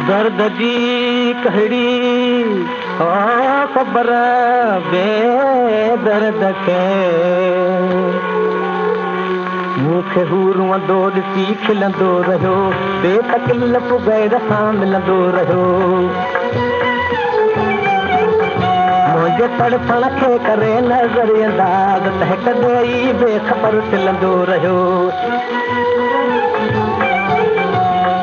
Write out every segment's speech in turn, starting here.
दर्द जी कहिड़ी ओ ख़बर बे दर्द के मूंखे हू रुअंदो ॾिसी खिलंदो रहियो बेतकलीफ़ गैर सां मिलंदो रहियो मुंहिंजे तड़पण खे करे नज़र अंदाज़ तहकदे ई बेख़बर खिलंदो रहियो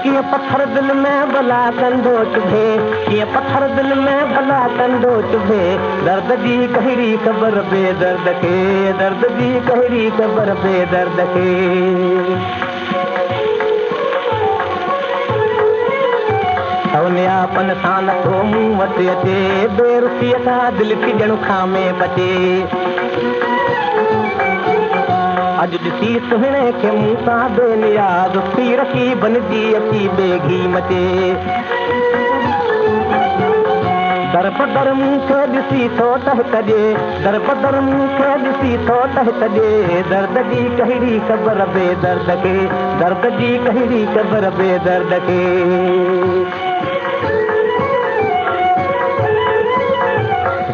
कीअं पत्थर दिल में भला कंदो चुभे कीअं पत्थर दिल में भला कंदो चुभे दर्द जी कहिड़ी ख़बर बेदर्द खे दर्द जी कहिड़ी ख़बर बेदर्द खे सवनियापन सां नथो मूं वटि अचे बेरुसीअ सां दिलि थी ॼणु खामे बचे अॼु ॾिसी सुहिणे खे मूं सां बेनियाज़ थी रखी बनजी अची बेघी मचे दर बदर मूंखे ॾिसी थो टहिकजे दर बदर मूंखे ॾिसी थो टहिकजे दर्द जी कहिड़ी ख़बर बेदर्द खे दर्द जी कहिड़ी ख़बर बेदर्द खे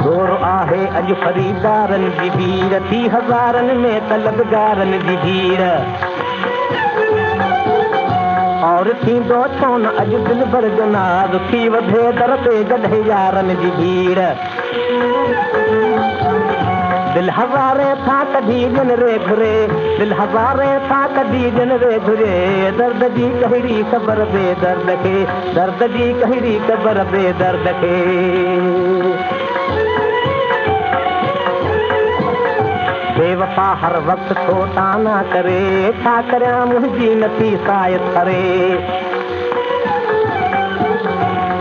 ज़ोर आहे अॼु ख़रीदारनि जी भीड़ थी हज़ारनि में तलबगारनि जी भीड़ और थींदो छो न अॼु दिल भर जो नाज़ थी वधे दर ते जॾहिं यारनि जी भीड़ दिल हज़ारे था कढी ॼन रे घुरे दिल हज़ारे था कढी ॼन रे घुरे दर्द जी कहिड़ी ख़बर बेदर्द खे दर्द जी कहिड़ी ख़बर बेदर्द खे बेवफा हर वक्त थो ताना करे छा करियां मुंहिंजी नथी सायत करे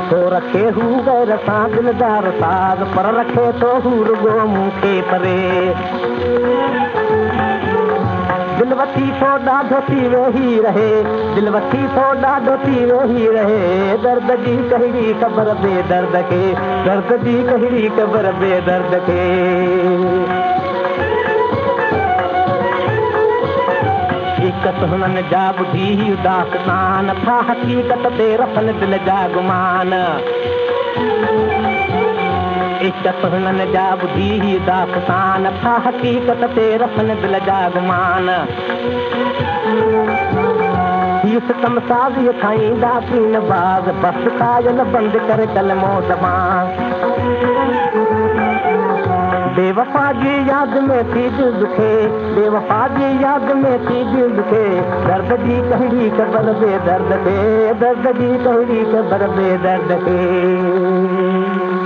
तो रखे हू गैर सां दिलदार साज़ पर रखे तो हू रुगो मूंखे परे दिल वठी थो ॾाढो थी वेही रहे दिल वठी थो ॾाढो थी वेही रहे दर्द जी कहिड़ी ख़बर बेदर्द खे दर्द जी कहिड़ी ख़बर बेदर्द खे हक़ीक़त हुननि जा ॿुधी उदासतान था हक़ीक़त ते रखनि दिल जा गुमान इज़त हुननि जा ॿुधी उदासतान था हक़ीक़त ते रखनि दिल जा गुमान हीअ सितम साज़ीअ खाईंदा पीन बाज़ बस खायल बंदि करे कलमो ज़बान बेवफा जी याद में थी दिल दुखे बेवफा जी याद में थी दिल दुखे दर्द जी कहिड़ी ख़बर बेदर्द खे दर्द जी कहिड़ी ख़बर बेदर्द खे